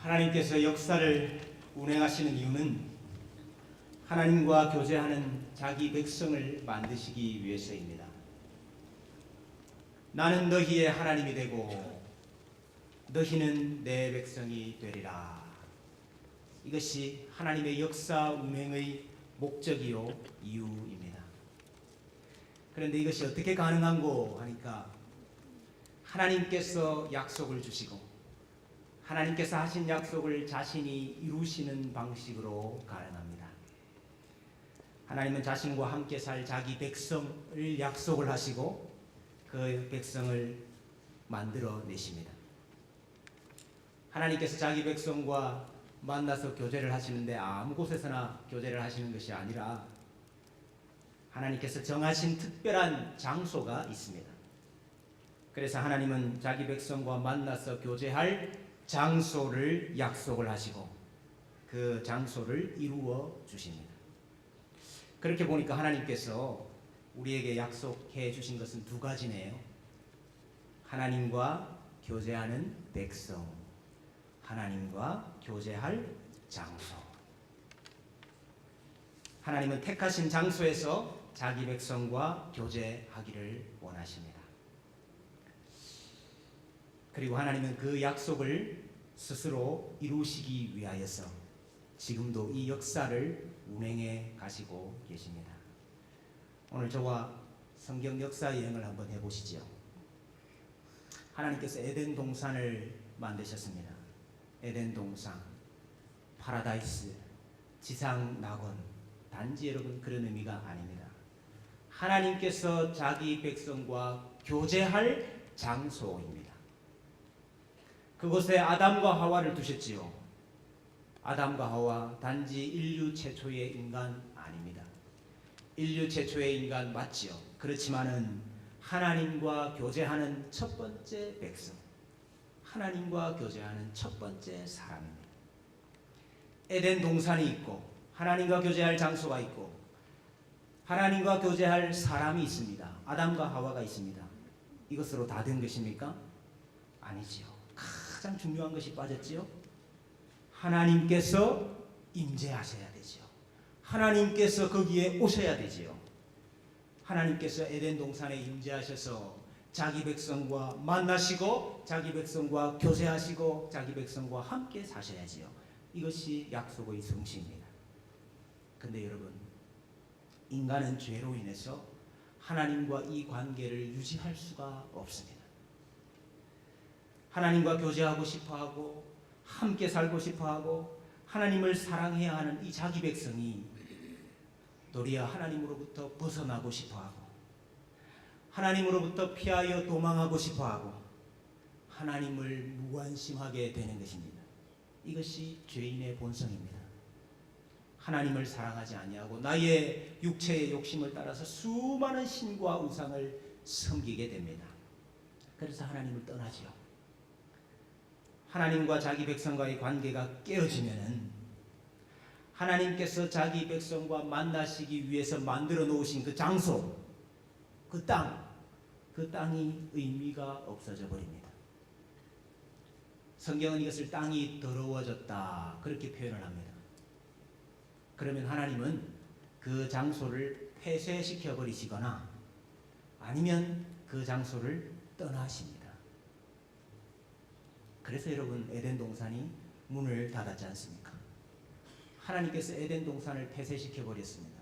하나님께서 역사를 운행하시는 이유는 하나님과 교제하는 자기 백성을 만드시기 위해서입니다. 나는 너희의 하나님이 되고 너희는 내 백성이 되리라. 이것이 하나님의 역사 운행의 목적이요 이유입니다. 그런데 이것이 어떻게 가능한고 하니까 하나님께서 약속을 주시고 하나님께서 하신 약속을 자신이 이루시는 방식으로 가능합니다. 하나님은 자신과 함께 살 자기 백성을 약속을 하시고 그 백성을 만들어 내십니다. 하나님께서 자기 백성과 만나서 교제를 하시는데 아무 곳에서나 교제를 하시는 것이 아니라 하나님께서 정하신 특별한 장소가 있습니다. 그래서 하나님은 자기 백성과 만나서 교제할 장소를 약속을 하시고 그 장소를 이루어 주십니다. 그렇게 보니까 하나님께서 우리에게 약속해 주신 것은 두 가지네요. 하나님과 교제하는 백성, 하나님과 교제할 장소. 하나님은 택하신 장소에서 자기 백성과 교제하기를 원하십니다. 그리고 하나님은 그 약속을 스스로 이루시기 위하여서 지금도 이 역사를 운행해 가시고 계십니다. 오늘 저와 성경 역사 여행을 한번 해보시죠. 하나님께서 에덴 동산을 만드셨습니다. 에덴 동산, 파라다이스, 지상 낙원, 단지 여러분 그런 의미가 아닙니다. 하나님께서 자기 백성과 교제할 장소입니다. 그곳에 아담과 하와를 두셨지요. 아담과 하와 단지 인류 최초의 인간 아닙니다. 인류 최초의 인간 맞지요. 그렇지만은 하나님과 교제하는 첫 번째 백성, 하나님과 교제하는 첫 번째 사람입니다. 에덴 동산이 있고 하나님과 교제할 장소가 있고 하나님과 교제할 사람이 있습니다. 아담과 하와가 있습니다. 이것으로 다 된 것입니까? 아니지요. 가장 중요한 것이 빠졌지요. 하나님께서 임재하셔야 되지요. 하나님께서 거기에 오셔야 되지요. 하나님께서 에덴 동산에 임재하셔서 자기 백성과 만나시고 자기 백성과 교제하시고 자기 백성과 함께 사셔야지요. 이것이 약속의 성취입니다. 근데 여러분, 인간은 죄로 인해서 하나님과 이 관계를 유지할 수가 없습니다. 하나님과 교제하고 싶어하고 함께 살고 싶어하고 하나님을 사랑해야 하는 이 자기 백성이 도리어 하나님으로부터 벗어나고 싶어하고 하나님으로부터 피하여 도망하고 싶어하고 하나님을 무관심하게 되는 것입니다. 이것이 죄인의 본성입니다. 하나님을 사랑하지 아니하고 나의 육체의 욕심을 따라서 수많은 신과 우상을 섬기게 됩니다. 그래서 하나님을 떠나지요. 하나님과 자기 백성과의 관계가 깨어지면은 하나님께서 자기 백성과 만나시기 위해서 만들어 놓으신 그 장소, 그 땅이 의미가 없어져 버립니다. 성경은 이것을 땅이 더러워졌다 그렇게 표현을 합니다. 그러면 하나님은 그 장소를 폐쇄시켜 버리시거나 아니면 그 장소를 떠나십니다. 그래서 여러분 에덴 동산이 문을 닫았지 않습니까? 하나님께서 에덴 동산을 폐쇄시켜 버렸습니다.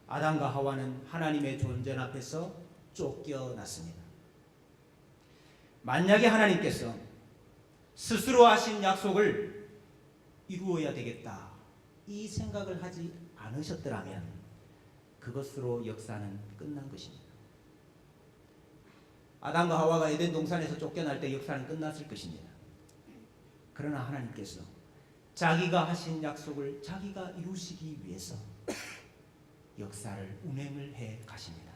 아담과 하와는 하나님의 존재 앞에서 쫓겨났습니다. 만약에 하나님께서 스스로 하신 약속을 이루어야 되겠다 이 생각을 하지 않으셨더라면 그것으로 역사는 끝난 것입니다. 아담과 하와가 에덴 동산에서 쫓겨날 때 역사는 끝났을 것입니다. 그러나 하나님께서 자기가 하신 약속을 자기가 이루시기 위해서 역사를 운행을 해 가십니다.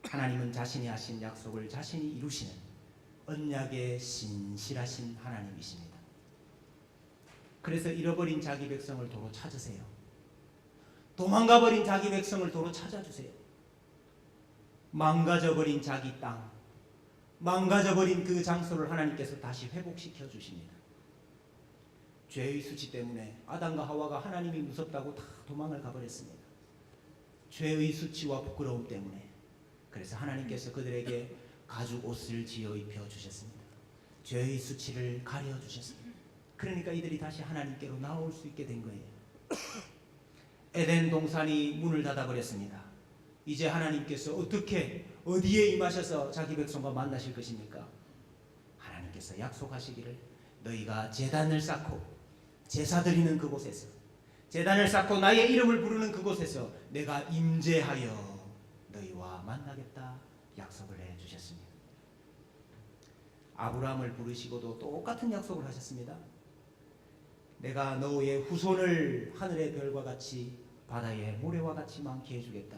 하나님은 자신이 하신 약속을 자신이 이루시는 언약의 신실하신 하나님이십니다. 그래서 잃어버린 자기 백성을 도로 찾으세요. 도망가버린 자기 백성을 도로 찾아주세요. 망가져버린 자기 땅, 망가져버린 그 장소를 하나님께서 다시 회복시켜 주십니다. 죄의 수치 때문에 아담과 하와가 하나님이 무섭다고 다 도망을 가버렸습니다. 죄의 수치와 부끄러움 때문에. 그래서 하나님께서 그들에게 가죽 옷을 지어 입혀 주셨습니다. 죄의 수치를 가려 주셨습니다. 그러니까 이들이 다시 하나님께로 나올 수 있게 된 거예요. 에덴 동산이 문을 닫아버렸습니다. 이제 하나님께서 어떻게 어디에 임하셔서 자기 백성과 만나실 것입니까? 하나님께서 약속하시기를 너희가 제단을 쌓고 제사 드리는 그곳에서, 제단을 쌓고 나의 이름을 부르는 그곳에서 내가 임재하여 너희와 만나겠다 약속을 해주셨습니다. 아브라함을 부르시고도 똑같은 약속을 하셨습니다. 내가 너의 후손을 하늘의 별과 같이 바다의 모래와 같이 많게 해주겠다.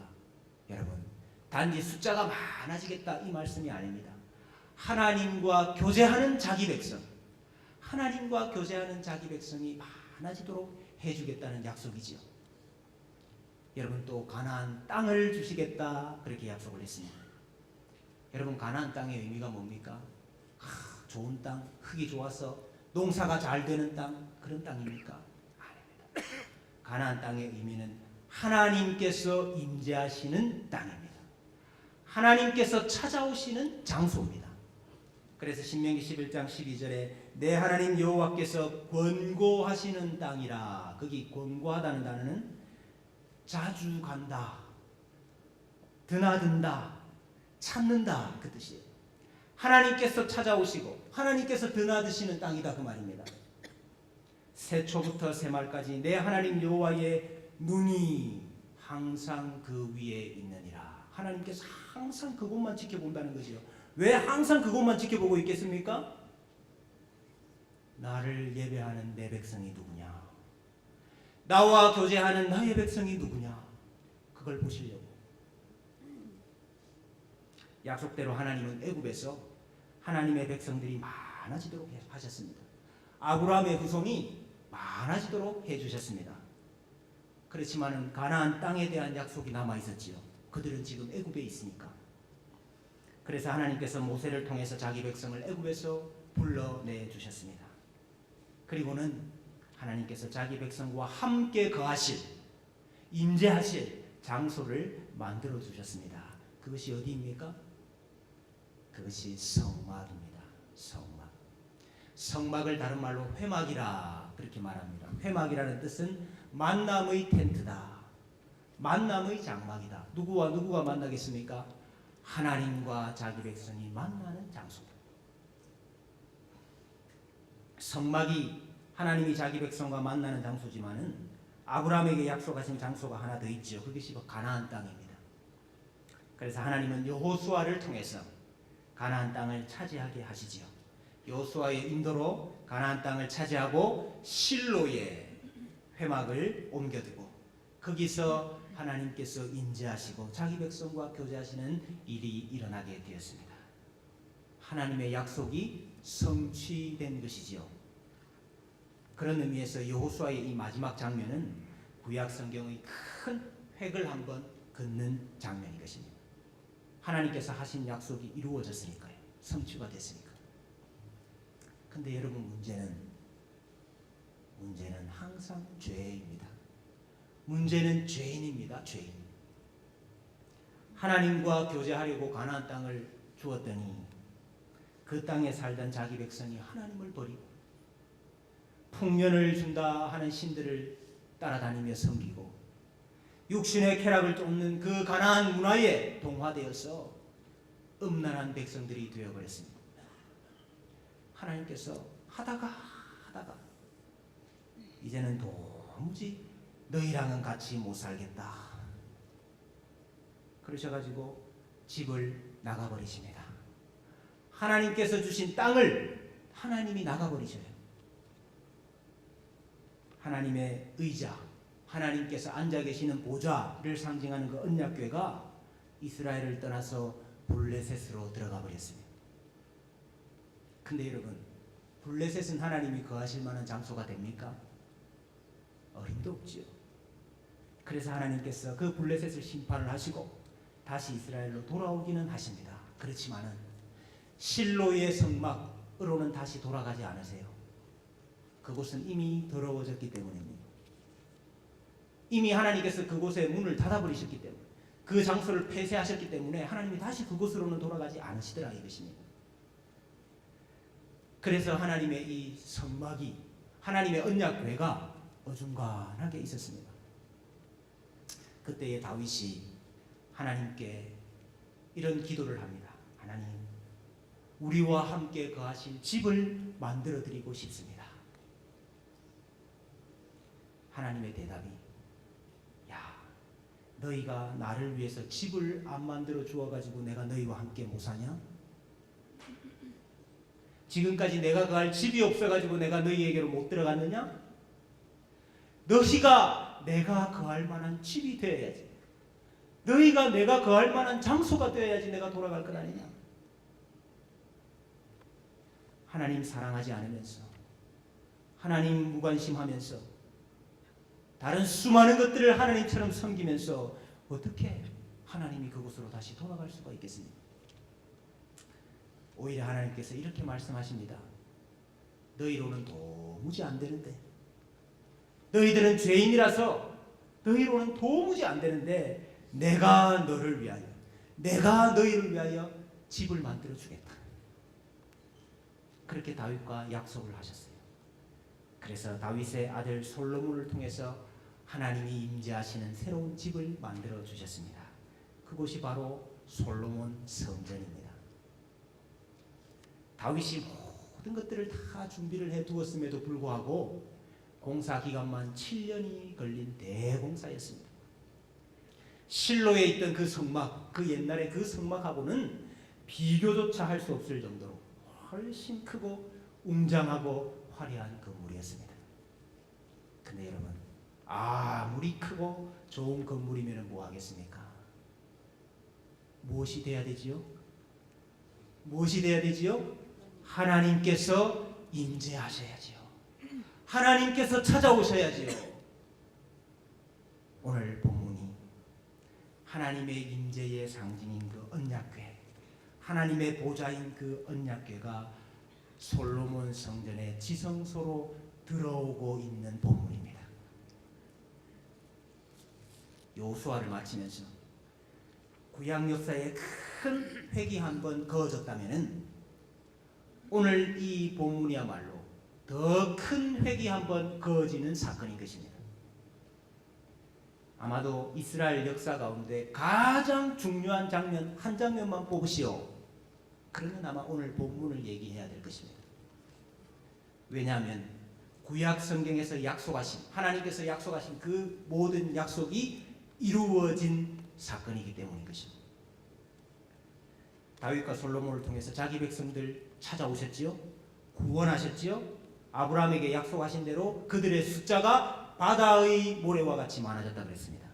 여러분, 단지 숫자가 많아지겠다 이 말씀이 아닙니다. 하나님과 교제하는 자기 백성, 하나님과 교제하는 자기 백성이 많아지도록 해주겠다는 약속이지요. 여러분, 또 가나안 땅을 주시겠다 그렇게 약속을 했습니다. 여러분, 가나안 땅의 의미가 뭡니까? 좋은 땅, 흙이 좋아서 농사가 잘 되는 땅, 그런 땅입니까? 아닙니다. 가나안 땅의 의미는 하나님께서 임재하시는 땅입니다. 하나님께서 찾아오시는 장소입니다. 그래서 신명기 11장 12절에 내 하나님 여호와께서 권고하시는 땅이라. 거기 권고하다는 단어는 자주 간다, 드나든다, 찾는다 그 뜻이에요. 하나님께서 찾아오시고 하나님께서 드나드시는 땅이다 그 말입니다. 새초부터 새말까지 내 하나님 여호와의 눈이 항상 그 위에 있느니라. 하나님께서 항상 그곳만 지켜본다는 거죠. 왜 항상 그곳만 지켜보고 있겠습니까? 나를 예배하는 내 백성이 누구냐, 나와 교제하는 나의 백성이 누구냐, 그걸 보시려고. 약속대로 하나님은 애굽에서 하나님의 백성들이 많아지도록 하셨습니다. 아브라함의 후손이 많아지도록 해주셨습니다. 그렇지만 가나안 땅에 대한 약속이 남아있었지요. 그들은 지금 애굽에 있으니까. 그래서 하나님께서 모세를 통해서 자기 백성을 애굽에서 불러내 주셨습니다. 그리고는 하나님께서 자기 백성과 함께 거하실, 임재하실 장소를 만들어 주셨습니다. 그것이 어디입니까? 그것이 성막입니다. 성막. 성막을 다른 말로 회막이라 그렇게 말합니다. 회막이라는 뜻은 만남의 텐트다, 만남의 장막이다. 누구와 누구가 만나겠습니까? 하나님과 자기 백성이 만나는 장소다. 성막이 하나님이 자기 백성과 만나는 장소지만은 아브라함에게 약속하신 장소가 하나 더 있죠. 그것이 가나안 땅입니다. 그래서 하나님은 여호수아를 통해서 가나안 땅을 차지하게 하시지요. 여호수아의 인도로 가나안 땅을 차지하고 실로에 회막을 옮겨두고 거기서 하나님께서 임재하시고 자기 백성과 교제하시는 일이 일어나게 되었습니다. 하나님의 약속이 성취된 것이지요. 그런 의미에서 여호수아의 이 마지막 장면은 구약 성경의 큰 획을 한번 긋는 장면인 것입니다. 하나님께서 하신 약속이 이루어졌으니까요. 성취가 됐으니까. 근데 여러분, 문제는 항상 죄입니다. 문제는 죄인입니다. 죄인. 하나님과 교제하려고 가나안 땅을 주었더니 그 땅에 살던 자기 백성이 하나님을 버리고 풍년을 준다 하는 신들을 따라다니며 섬기고 육신의 쾌락을 쫓는 그 가나안 문화에 동화되어서 음란한 백성들이 되어버렸습니다. 하나님께서 하다가 이제는 도무지 너희랑은 같이 못 살겠다 그러셔가지고 집을 나가버리십니다. 하나님께서 주신 땅을 하나님이 나가버리셔요. 하나님의 의자, 하나님께서 앉아 계시는 보좌를 상징하는 그 언약궤가 이스라엘을 떠나서 블레셋으로 들어가 버렸습니다. 근데 여러분, 블레셋은 하나님이 거하실 만한 장소가 됩니까? 어림도 없지요. 그래서 하나님께서 그 블레셋을 심판을 하시고 다시 이스라엘로 돌아오기는 하십니다. 그렇지만은 실로의 성막으로는 다시 돌아가지 않으세요. 그곳은 이미 더러워졌기 때문입니다. 이미 하나님께서 그곳의 문을 닫아버리셨기 때문에, 그 장소를 폐쇄하셨기 때문에 하나님이 다시 그곳으로는 돌아가지 않으시더라 이것입니다. 그래서 하나님의 이 성막이, 하나님의 언약궤가 어중간하게 있었습니다. 그때의 다윗이 하나님께 이런 기도를 합니다. 하나님, 우리와 함께 거하실 집을 만들어 드리고 싶습니다. 하나님의 대답이, 야, 너희가 나를 위해서 집을 안 만들어 주어가지고 내가 너희와 함께 못 사냐? 지금까지 내가 거할 집이 없어가지고 내가 너희에게로 못 들어갔느냐? 너희가 내가 거할 만한 집이 되어야지. 너희가 내가 거할 만한 장소가 되어야지 내가 돌아갈 것 아니냐? 하나님 사랑하지 않으면서, 하나님 무관심하면서, 다른 수많은 것들을 하나님처럼 섬기면서 어떻게 하나님이 그곳으로 다시 돌아갈 수가 있겠습니까? 오히려 하나님께서 이렇게 말씀하십니다. 너희로는 도무지 안 되는데, 너희들은 죄인이라서 너희로는 도무지 안 되는데 내가 너를 위하여, 내가 너희를 위하여 집을 만들어 주겠다. 그렇게 다윗과 약속을 하셨어요. 그래서 다윗의 아들 솔로몬을 통해서 하나님이 임재하시는 새로운 집을 만들어 주셨습니다. 그곳이 바로 솔로몬 성전입니다. 다윗이 모든 것들을 다 준비를 해두었음에도 불구하고 공사 기간만 7년이 걸린 대공사였습니다. 실로에 있던 그 성막, 그 옛날에 그 성막하고는 비교조차 할 수 없을 정도로 훨씬 크고 웅장하고 화려한 건물이었습니다. 근데 여러분, 아무리 크고 좋은 건물이면 뭐 하겠습니까? 무엇이 돼야 되지요? 무엇이 돼야 되지요? 하나님께서 임재하셔야지요. 하나님께서 찾아오셔야지요. 오늘 본문이 하나님의 임재의 상징인 그 언약궤, 하나님의 보좌인 그 언약궤가 솔로몬 성전의 지성소로 들어오고 있는 본문입니다. 여호수아를 마치면서 구약 역사에 큰 획이 한번 그어졌다면은 오늘 이 본문이야말로 더 큰 획이 한번 그어지는 사건인 것입니다. 아마도 이스라엘 역사 가운데 가장 중요한 장면 한 장면만 뽑으시오. 그러면 아마 오늘 본문을 얘기해야 될 것입니다. 왜냐하면 구약 성경에서 약속하신, 하나님께서 약속하신 그 모든 약속이 이루어진 사건이기 때문인 것입니다. 다윗과 솔로몬을 통해서 자기 백성들 찾아오셨지요. 구원하셨지요. 아브라함에게 약속하신 대로 그들의 숫자가 바다의 모래와 같이 많아졌다 그랬습니다.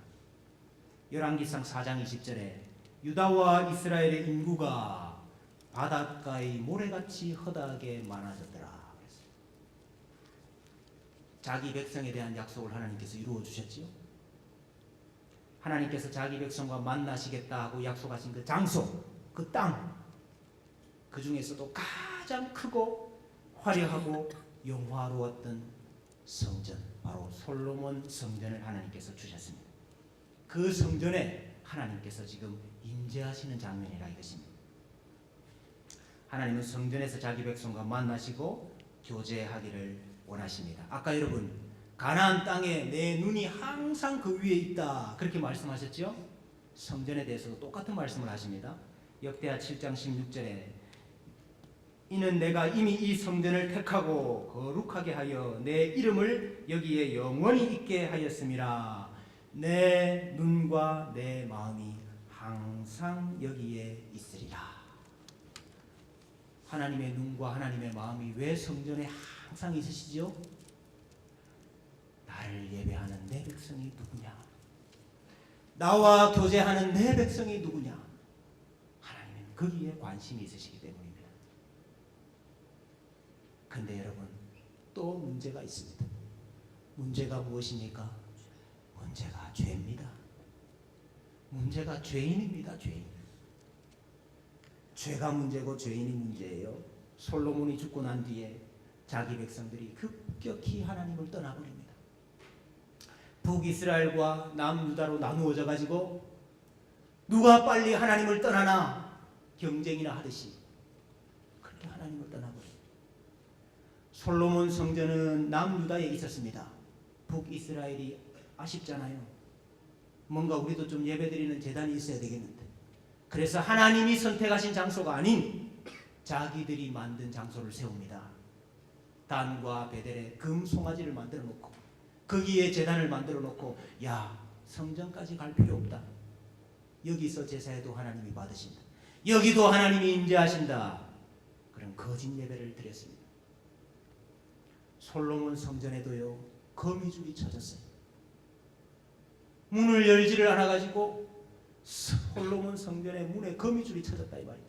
열왕기상 4장 20절에 유다와 이스라엘의 인구가 바닷가의 모래같이 허다하게 많아졌더라 그랬어요. 자기 백성에 대한 약속을 하나님께서 이루어 주셨지요. 하나님께서 자기 백성과 만나시겠다 하고 약속하신 그 장소, 그 땅, 그 중에서도 가장 크고 화려하고 영화로웠던 성전, 바로 솔로몬 성전을 하나님께서 주셨습니다. 그 성전에 하나님께서 지금 임재하시는 장면이라 이것입니다. 하나님은 성전에서 자기 백성과 만나시고 교제하기를 원하십니다. 아까 여러분, 가나안 땅에 내 눈이 항상 그 위에 있다 그렇게 말씀하셨죠? 성전에 대해서도 똑같은 말씀을 하십니다. 역대하 7장 16절에 이는 내가 이미 이 성전을 택하고 거룩하게 하여 내 이름을 여기에 영원히 있게 하였음이라. 내 눈과 내 마음이 항상 여기에 있으리라. 하나님의 눈과 하나님의 마음이 왜 성전에 항상 있으시지요? 나를 예배하는 내 백성이 누구냐? 나와 교제하는 내 백성이 누구냐? 하나님은 거기에 관심이 있으시기 때문입니다. 근데 여러분, 또 문제가 있습니다. 문제가 무엇입니까? 문제가 죄입니다. 문제가 죄인입니다. 죄인. 죄가 문제고 죄인이 문제예요. 솔로몬이 죽고 난 뒤에 자기 백성들이 급격히 하나님을 떠나버립니다. 북이스라엘과 남유다로 나누어져 가지고 누가 빨리 하나님을 떠나나 경쟁이나 하듯이 그렇게 하나님을 떠나버려요. 솔로몬 성전은 남유다에 있었습니다. 북이스라엘이 아쉽잖아요. 뭔가 우리도 좀 예배드리는 제단이 있어야 되겠는데, 그래서 하나님이 선택하신 장소가 아닌 자기들이 만든 장소를 세웁니다. 단과 베델에 금 송아지를 만들어 놓고 거기에 제단을 만들어 놓고, 야, 성전까지 갈 필요 없다. 여기서 제사해도 하나님이 받으신다. 여기도 하나님이 임재하신다. 그런 거짓 예배를 드렸습니다. 솔로몬 성전에도요, 거미줄이 쳐졌어요. 문을 열지를 않아 가지고 솔로몬 성전의 문에 거미줄이 쳐졌다 이 말이에요.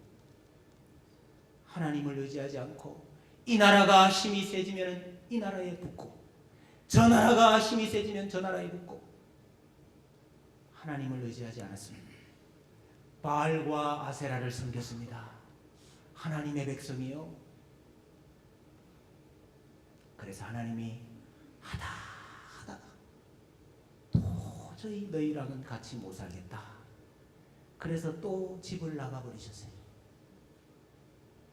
하나님을 의지하지 않고 이 나라가 힘이 세지면 이 나라에 붙고 저 나라가 힘이 세지면 저 나라에 붙고 하나님을 의지하지 않았습니다. 바알과 아세라를 섬겼습니다. 하나님의 백성이요. 그래서 하나님이 하다가 도저히 너희랑은 같이 못 살겠다. 그래서 또 집을 나가버리셨어요.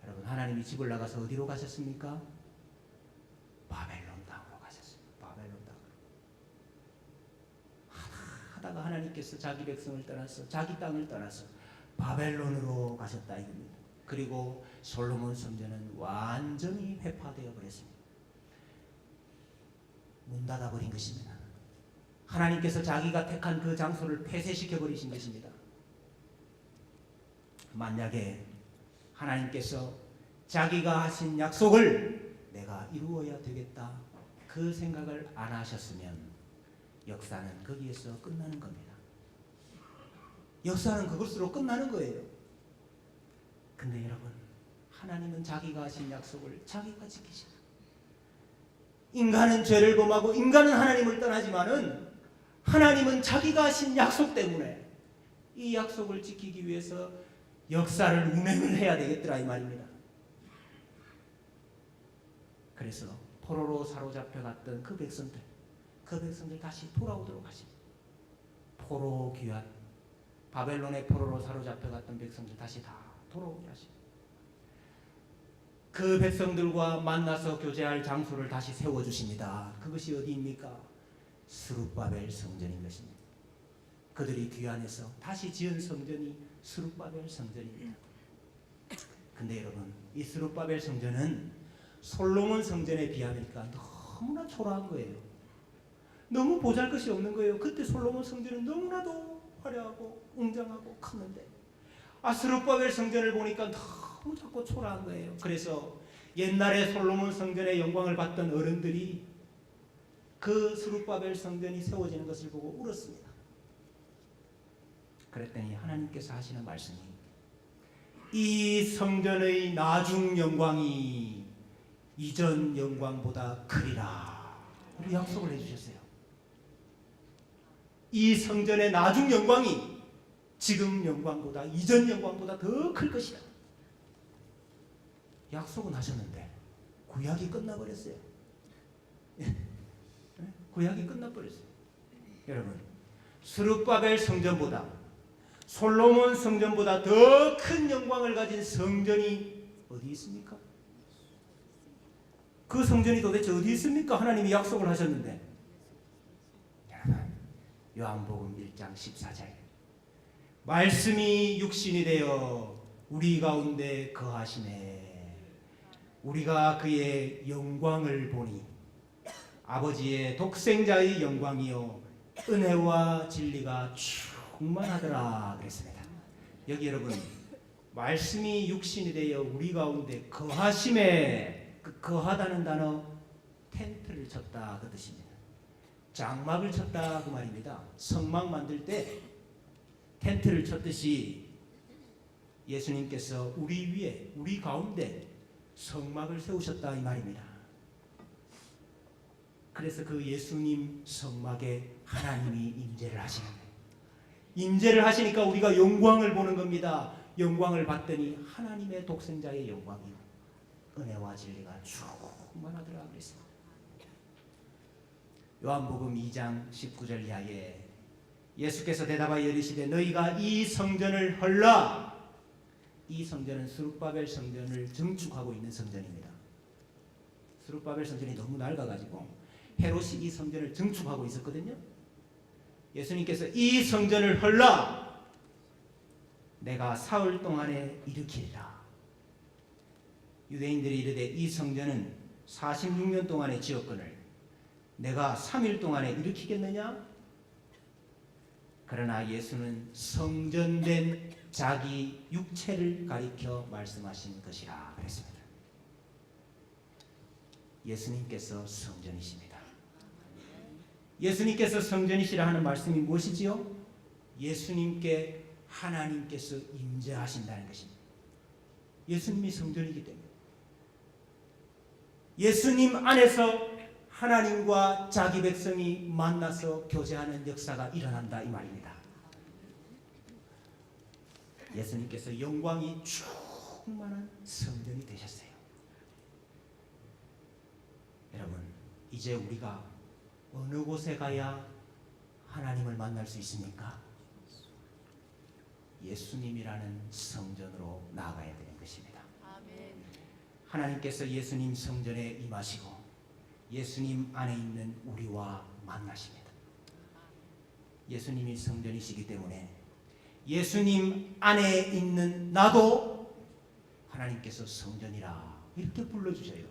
여러분, 하나님이 집을 나가서 어디로 가셨습니까? 바벨론 땅으로 가셨습니다. 바벨론 땅으로. 하다가 하나님께서 자기 백성을 떠나서 자기 땅을 떠나서 바벨론으로 가셨다 이겁니다. 그리고 솔로몬 성전은 완전히 회파되어 버렸습니다. 문 닫아버린 것입니다. 하나님께서 자기가 택한 그 장소를 폐쇄시켜 버리신 것입니다. 만약에 하나님께서 자기가 하신 약속을 내가 이루어야 되겠다, 그 생각을 안 하셨으면 역사는 거기에서 끝나는 겁니다. 역사는 그것으로 끝나는 거예요. 근데 여러분, 하나님은 자기가 하신 약속을 자기가 지키시다. 인간은 죄를 범하고 인간은 하나님을 떠나지만은 하나님은 자기가 하신 약속 때문에 이 약속을 지키기 위해서 역사를 운행을 해야 되겠더라 이 말입니다. 그래서 포로로 사로잡혀갔던 그 백성들 다시 돌아오도록 하십니다. 포로 귀환, 바벨론의 포로로 사로잡혀갔던 백성들 다시 다 돌아오게 하십니다. 그 백성들과 만나서 교제할 장소를 다시 세워주십니다. 그것이 어디입니까? 스룹바벨 성전인 것입니다. 그들이 귀환해서 다시 지은 성전이 스룹바벨 성전입니다. 근데 여러분, 이 스룹바벨 성전은 솔로몬 성전에 비하니까 너무나 초라한 거예요. 너무 보잘것이 없는 거예요. 그때 솔로몬 성전은 너무나도 화려하고 웅장하고 컸는데 스룹바벨 성전을 보니까 너무 작고 초라한 거예요. 그래서 옛날에 솔로몬 성전의 영광을 봤던 어른들이 그 스룹바벨 성전이 세워지는 것을 보고 울었습니다. 그랬더니 하나님께서 하시는 말씀이, 이 성전의 나중 영광이 이전 영광보다 크리라. 우리 약속을 해주셨어요. 이 성전의 나중 영광이 지금 영광보다, 이전 영광보다 더 클 것이다. 약속은 하셨는데 구약이 끝나버렸어요. 구약이 끝나버렸어요. 여러분, 스룹바벨 성전보다, 솔로몬 성전보다 더 큰 영광을 가진 성전이 어디 있습니까? 그 성전이 도대체 어디 있습니까? 하나님이 약속을 하셨는데. 여러분, 요한복음 1장 14절, 말씀이 육신이 되어 우리 가운데 거하시네. 우리가 그의 영광을 보니 아버지의 독생자의 영광이요 은혜와 진리가 충만하더라 그랬습니다. 여기 여러분, 말씀이 육신이 되어 우리 가운데 거하심에, 그 거하다는 단어 텐트를 쳤다 그 뜻입니다. 장막을 쳤다 그 말입니다. 성막 만들 때 텐트를 쳤듯이 예수님께서 우리 위에, 우리 가운데 성막을 세우셨다 이 말입니다. 그래서 그 예수님 성막에 하나님이 임재를 하시는 거예요. 임재를 하시니까 우리가 영광을 보는 겁니다. 영광을 받더니 하나님의 독생자의 영광이요 은혜와 진리가 충만하더라 그랬습니다. 요한복음 2장 19절 이하에 예수께서 대답하여 이르시되 너희가 이 성전을 헐라. 이 성전은 스룹바벨 성전을 증축하고 있는 성전입니다. 스룹바벨 성전이 너무 낡아가지고 헤롯이 이 성전을 증축하고 있었거든요. 예수님께서 이 성전을 헐라. 내가 사흘 동안에 일으키리라. 유대인들이 이르되 이 성전은 46년 동안에 지었거늘 내가 3일 동안에 일으키겠느냐? 그러나 예수는 성전된 자기 육체를 가리켜 말씀하신 것이라 그랬습니다. 예수님께서 성전이십니다. 예수님께서 성전이시라 하는 말씀이 무엇이지요? 예수님께 하나님께서 임재하신다는 것입니다. 예수님이 성전이기 때문에 예수님 안에서 하나님과 자기 백성이 만나서 교제하는 역사가 일어난다 이 말입니다. 예수님께서 영광이 충만한 성전이 되셨어요. 여러분, 이제 우리가 어느 곳에 가야 하나님을 만날 수 있습니까? 예수님이라는 성전으로 나아가야 되는 것입니다. 하나님께서 예수님 성전에 임하시고 예수님 안에 있는 우리와 만나십니다. 예수님이 성전이시기 때문에 예수님 안에 있는 나도 하나님께서 성전이라 이렇게 불러주셔요.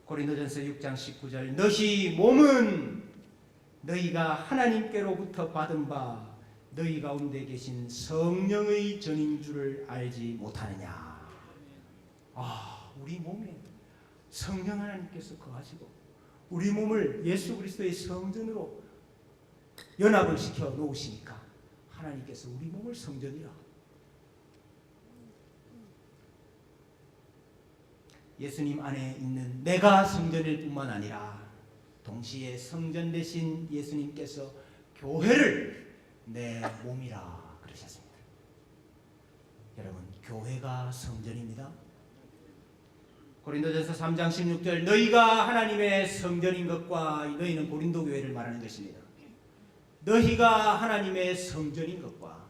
고린도전서 6장 19절 너희 몸은 너희가 하나님께로부터 받은 바 너희 가운데 계신 성령의 전인 줄을 알지 못하느냐. 우리 몸에 성령 하나님께서 거하시고 우리 몸을 예수 그리스도의 성전으로 연합을 시켜 놓으시니까 하나님께서 우리 몸을 성전이라. 예수님 안에 있는 내가 성전일 뿐만 아니라 동시에 성전 되신 예수님께서 교회를 내 몸이라 그러셨습니다. 여러분, 교회가 성전입니다. 고린도전서 3장 16절 너희가 하나님의 성전인 것과 너희는 고린도 교회를 말하는 것입니다. 너희가 하나님의 성전인 것과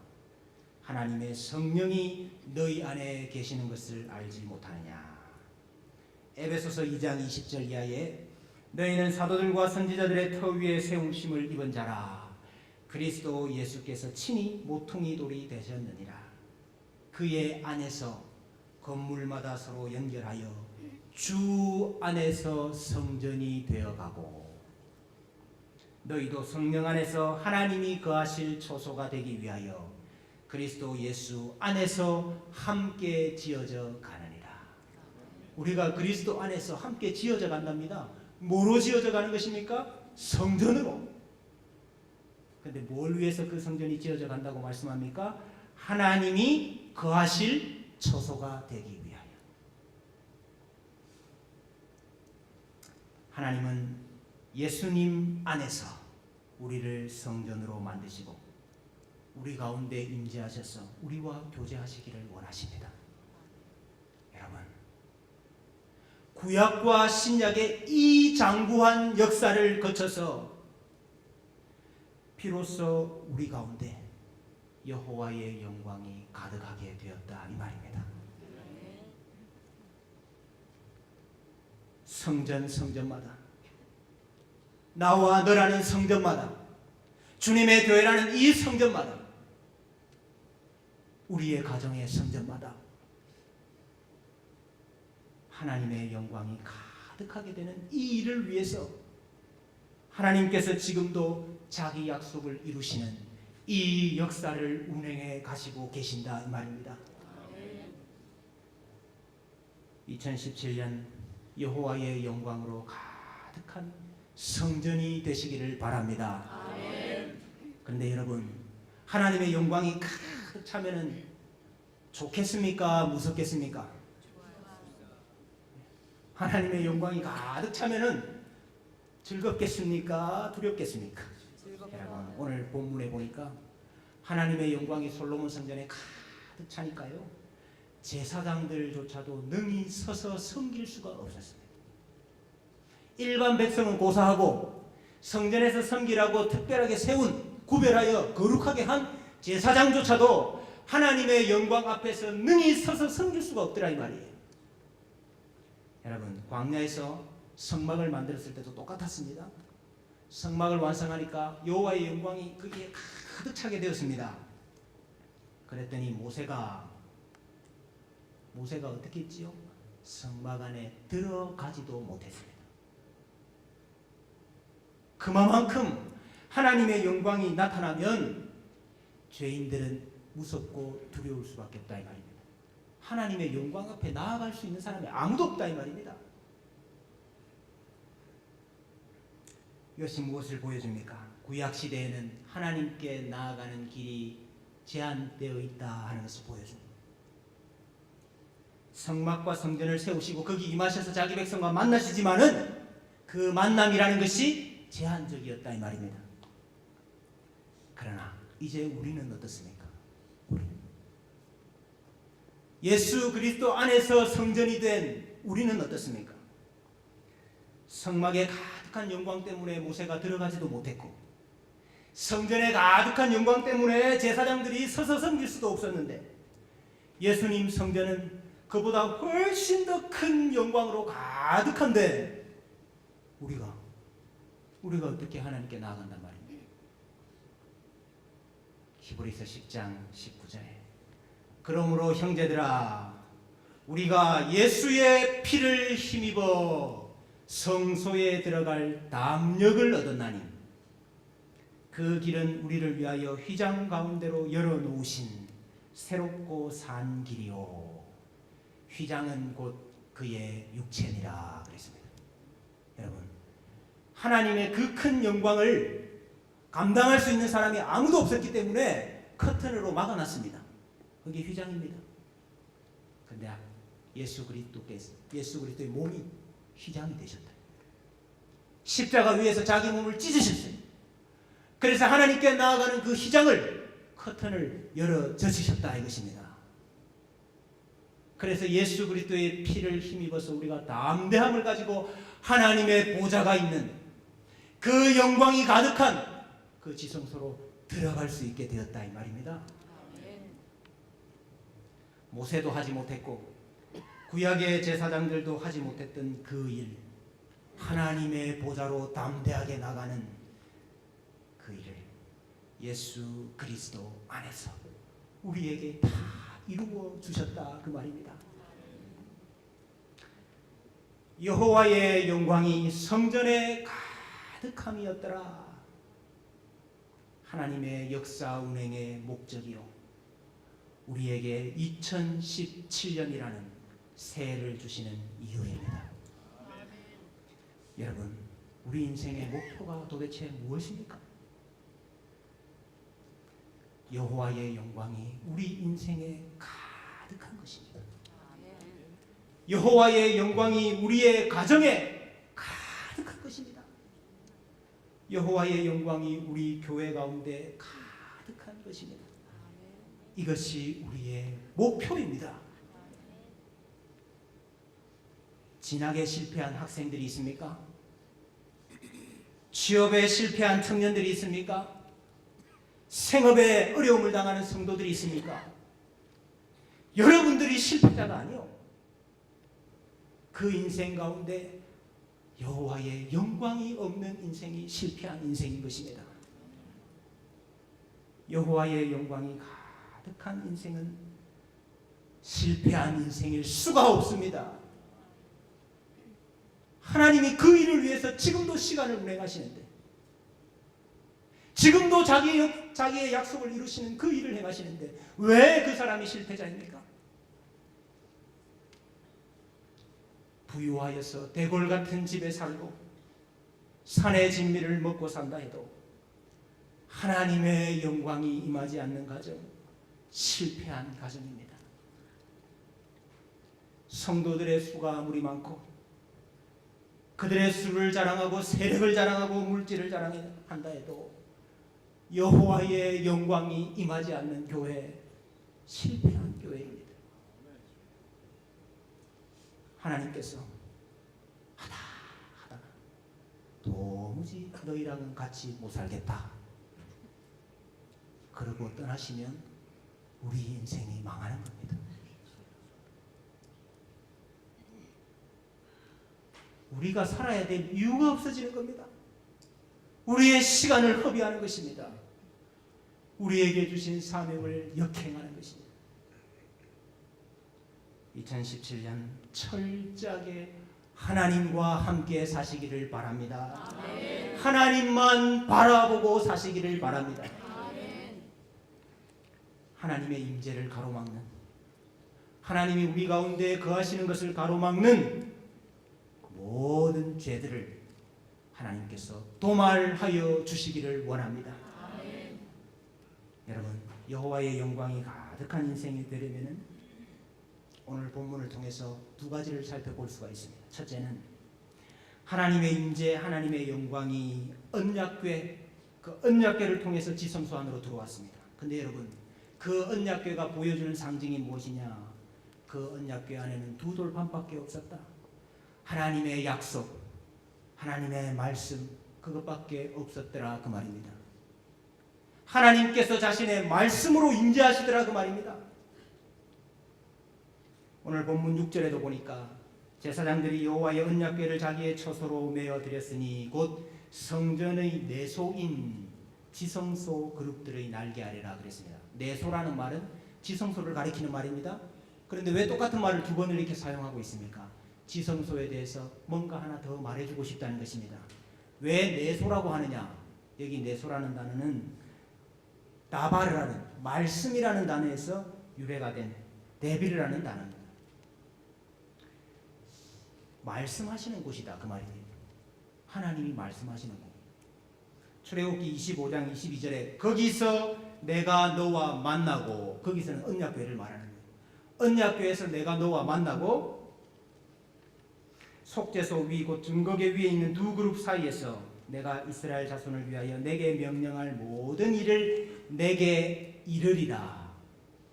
하나님의 성령이 너희 안에 계시는 것을 알지 못하느냐. 에베소서 2장 20절 이하에 너희는 사도들과 선지자들의 터 위에 세우심을 입은 자라. 그리스도 예수께서 친히 모퉁이 돌이 되셨느니라. 그의 안에서 건물마다 서로 연결하여 주 안에서 성전이 되어가고 너희도 성령 안에서 하나님이 거하실 초소가 되기 위하여 그리스도 예수 안에서 함께 지어져 가느니라. 우리가 그리스도 안에서 함께 지어져 간답니다. 뭐로 지어져 가는 것입니까? 성전으로. 근데 뭘 위해서 그 성전이 지어져 간다고 말씀합니까? 하나님이 거하실 초소가 되기 위하여. 하나님은 예수님 안에서 우리를 성전으로 만드시고 우리 가운데 임재하셔서 우리와 교제하시기를 원하십니다. 여러분, 구약과 신약의 이 장구한 역사를 거쳐서 비로소 우리 가운데 여호와의 영광이 가득하게 되었다 이 말입니다. 성전마다 나와 너라는 성전마다 주님의 교회라는 이 성전마다 우리의 가정의 성전마다 하나님의 영광이 가득하게 되는 이 일을 위해서 하나님께서 지금도 자기 약속을 이루시는 이 역사를 운행해 가시고 계신다 이 말입니다. 2017년 여호와의 영광으로 가득한 성전이 되시기를 바랍니다. 그런데 여러분, 하나님의 영광이 가득 차면은 좋겠습니까? 무섭겠습니까? 하나님의 영광이 가득 차면은 즐겁겠습니까? 두렵겠습니까? 여러분, 오늘 본문에 보니까 하나님의 영광이 솔로몬 성전에 가득 차니까요, 제사장들조차도 능히 서서 섬길 수가 없었습니다. 일반 백성은 고사하고 성전에서 섬기라고 특별하게 세운, 구별하여 거룩하게 한 제사장조차도 하나님의 영광 앞에서 능히 서서 섬길 수가 없더라 이 말이에요. 여러분, 광야에서 성막을 만들었을 때도 똑같았습니다. 성막을 완성하니까 여호와의 영광이 거기에 가득 차게 되었습니다. 그랬더니 모세가 어떻게 했지요? 성막 안에 들어가지도 못했습니다. 그만큼 하나님의 영광이 나타나면 죄인들은 무섭고 두려울 수밖에 없다 이 말입니다. 하나님의 영광 앞에 나아갈 수 있는 사람이 아무도 없다 이 말입니다. 이것이 무엇을 보여줍니까? 구약시대에는 하나님께 나아가는 길이 제한되어 있다 하는 것을 보여줍니다. 성막과 성전을 세우시고 거기 임하셔서 자기 백성과 만나시지만은 그 만남이라는 것이 제한적이었다 이 말입니다. 그러나 이제 우리는 어떻습니까? 예수 그리스도 안에서 성전이 된 우리는 어떻습니까? 성막에 가득한 영광 때문에 모세가 들어가지도 못했고, 성전에 가득한 영광 때문에 제사장들이 서서 섬길 수도 없었는데, 예수님 성전은 그보다 훨씬 더 큰 영광으로 가득한데 우리가 어떻게 하나님께 나아간단 말입니까? 히브리서 10장 19절에 그러므로 형제들아, 우리가 예수의 피를 힘입어 성소에 들어갈 담력을 얻었나니 그 길은 우리를 위하여 휘장 가운데로 열어놓으신 새롭고 산 길이요, 휘장은 곧 그의 육체니라 그랬습니다. 여러분, 하나님의 그 큰 영광을 감당할 수 있는 사람이 아무도 없었기 때문에 커튼으로 막아놨습니다. 그게 휘장입니다. 그런데 예수 그리스도의 몸이 휘장이 되셨다. 십자가 위에서 자기 몸을 찢으셨어요. 그래서 하나님께 나아가는 그 휘장을, 커튼을 열어 젖으셨다 이것입니다. 그래서 예수 그리스도의 피를 힘입어서 우리가 담대함을 가지고 하나님의 보좌가 있는 그 영광이 가득한 그 지성소로 들어갈 수 있게 되었다 이 말입니다. 모세도 하지 못했고 구약의 제사장들도 하지 못했던 그 일, 하나님의 보좌로 담대하게 나가는 그 일을 예수 그리스도 안에서 우리에게 다 이루어 주셨다 그 말입니다. 여호와의 영광이 성전에 가득함이었더라. 하나님의 역사 운행의 목적이요, 우리에게 2017년이라는 새해를 주시는 이유입니다. 여러분, 우리 인생의 목표가 도대체 무엇입니까? 여호와의 영광이 우리 인생에 가득한 것입니다. 여호와의 영광이 우리의 가정에 가득한 것입니다. 여호와의 영광이 우리 교회 가운데 가득한 것입니다. 이것이 우리의 목표입니다. 진학에 실패한 학생들이 있습니까? 취업에 실패한 청년들이 있습니까? 생업에 어려움을 당하는 성도들이 있습니까? 여러분들이 실패자가 아니요, 그 인생 가운데 여호와의 영광이 없는 인생이 실패한 인생인 것입니다. 여호와의 영광이 가득한 인생은 실패한 인생일 수가 없습니다. 하나님이 그 일을 위해서 지금도 시간을 운행하시는데, 지금도 자기의 약속을 이루시는 그 일을 행하시는데 왜 그 사람이 실패자입니까? 부유하여서 대궐 같은 집에 살고 산의 진미를 먹고 산다 해도 하나님의 영광이 임하지 않는 가정, 실패한 가정입니다. 성도들의 수가 아무리 많고 그들의 수를 자랑하고 세력을 자랑하고 물질을 자랑한다 해도 여호와의 영광이 임하지 않는 교회, 실패한 교회입니다. 하나님께서 하다가 도무지 너희랑은 같이 못 살겠다 그러고 떠나시면 우리 인생이 망하는 겁니다. 우리가 살아야 될 이유가 없어지는 겁니다. 우리의 시간을 허비하는 것입니다. 우리에게 주신 사명을 역행하는 것입니다. 2017년 철저하게 하나님과 함께 사시기를 바랍니다. 아멘. 하나님만 바라보고 사시기를 바랍니다. 아멘. 하나님의 임재를 가로막는, 하나님이 우리 가운데 거하시는 것을 가로막는 모든 죄들을 하나님께서 도말하여 주시기를 원합니다. 아멘. 여러분, 여호와의 영광이 가득한 인생이 되려면 오늘 본문을 통해서 두 가지를 살펴볼 수가 있습니다. 첫째는 하나님의 임재, 하나님의 영광이 언약궤, 그 언약궤를 통해서 지성소 안으로 들어왔습니다. 근데 여러분, 그 언약궤가 보여주는 상징이 무엇이냐? 그 언약궤 안에는 두 돌판밖에 없었다. 하나님의 약속, 하나님의 말씀, 그것밖에 없었더라 그 말입니다. 하나님께서 자신의 말씀으로 임재하시더라 그 말입니다. 오늘 본문 6절에도 보니까 제사장들이 여호와의 언약궤를 자기의 처소로 메어 드렸으니 곧 성전의 내소인 지성소 그룹들의 날개 아래라 그랬습니다. 내소라는 말은 지성소를 가리키는 말입니다. 그런데 왜 똑같은 말을 두 번을 이렇게 사용하고 있습니까? 지성소에 대해서 뭔가 하나 더 말해주고 싶다는 것입니다. 왜 내소라고 하느냐? 여기 내소라는 단어는 나바르라는 말씀이라는 단어에서 유래가 된 데비르라는 단어입니다. 말씀하시는 곳이다 그 말이에요. 하나님이 말씀하시는 곳. 출애굽기 25장 22절에 거기서 내가 너와 만나고, 거기서는 언약궤를 말하는 거예요. 언약궤에서 내가 너와 만나고 속죄소 위 곧 증거궤 위에 있는 두 그룹 사이에서 내가 이스라엘 자손을 위하여 내게 명령할 모든 일을 내게 이르리라,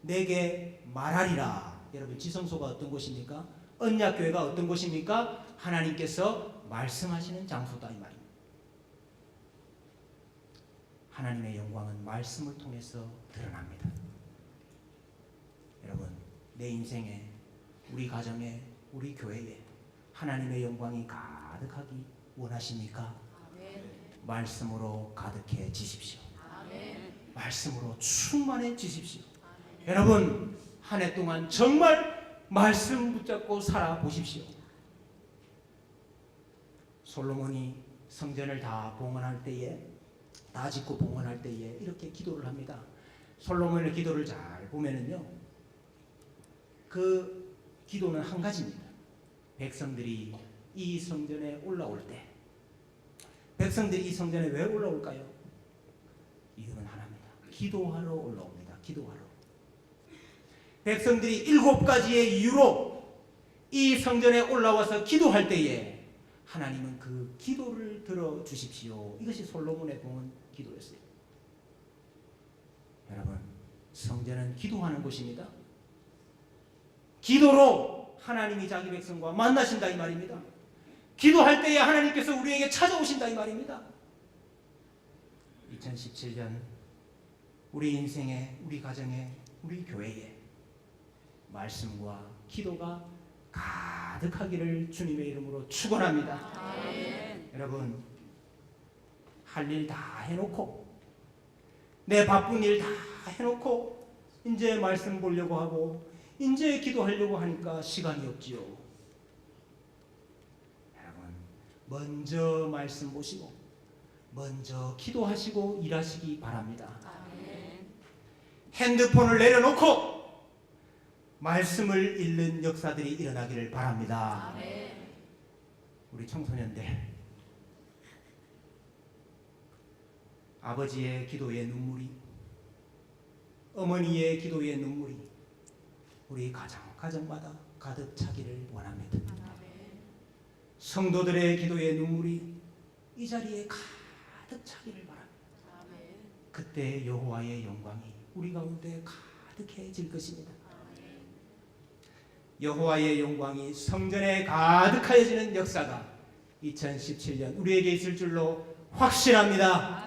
내게 말하리라. 여러분, 지성소가 어떤 곳입니까? 언약궤가 어떤 곳입니까? 하나님께서 말씀하시는 장소다 이 말입니다. 하나님의 영광은 말씀을 통해서 드러납니다. 여러분, 내 인생에, 우리 가정에, 우리 교회에 하나님의 영광이 가득하기 원하십니까? 아멘. 말씀으로 가득해지십시오. 아멘. 말씀으로 충만해지십시오. 아멘. 여러분, 한 해 동안 정말 말씀 붙잡고 살아보십시오. 솔로몬이 성전을 다 봉헌할 때에, 다 짓고 봉헌할 때에 이렇게 기도를 합니다. 솔로몬의 기도를 잘 보면은요, 그 기도는 한 가지입니다. 백성들이 이 성전에 올라올 때, 백성들이 이 성전에 왜 올라올까요? 이유는 하나입니다. 기도하러 올라옵니다. 기도하러. 백성들이 7가지의 이유로 이 성전에 올라와서 기도할 때에 하나님은 그 기도를 들어주십시오. 이것이 솔로몬의 봉헌 기도였어요. 여러분, 성전은 기도하는 곳입니다. 기도로 하나님이 자기 백성과 만나신다 이 말입니다. 기도할 때에 하나님께서 우리에게 찾아오신다 이 말입니다. 2017년 우리 인생에, 우리 가정에, 우리 교회에 말씀과 기도가 가득하기를 주님의 이름으로 축원합니다. 아멘. 여러분, 할 일 다 해놓고, 내 바쁜 일 다 해놓고 이제 말씀 보려고 하고 이제 기도하려고 하니까 시간이 없지요. 여러분, 먼저 말씀 보시고 먼저 기도하시고 일하시기 바랍니다. 아멘. 핸드폰을 내려놓고 말씀을 읽는 역사들이 일어나기를 바랍니다. 아멘. 우리 청소년들, 아버지의 기도의 눈물이, 어머니의 기도의 눈물이 우리 가정마다 가득 차기를 원합니다. 아멘. 성도들의 기도의 눈물이 이 자리에 가득 차기를 바랍니다. 아멘. 그때 여호와의 영광이 우리 가운데 가득해질 것입니다. 여호와의 영광이 성전에 가득하여지는 역사가 2017년 우리에게 있을 줄로 확신합니다.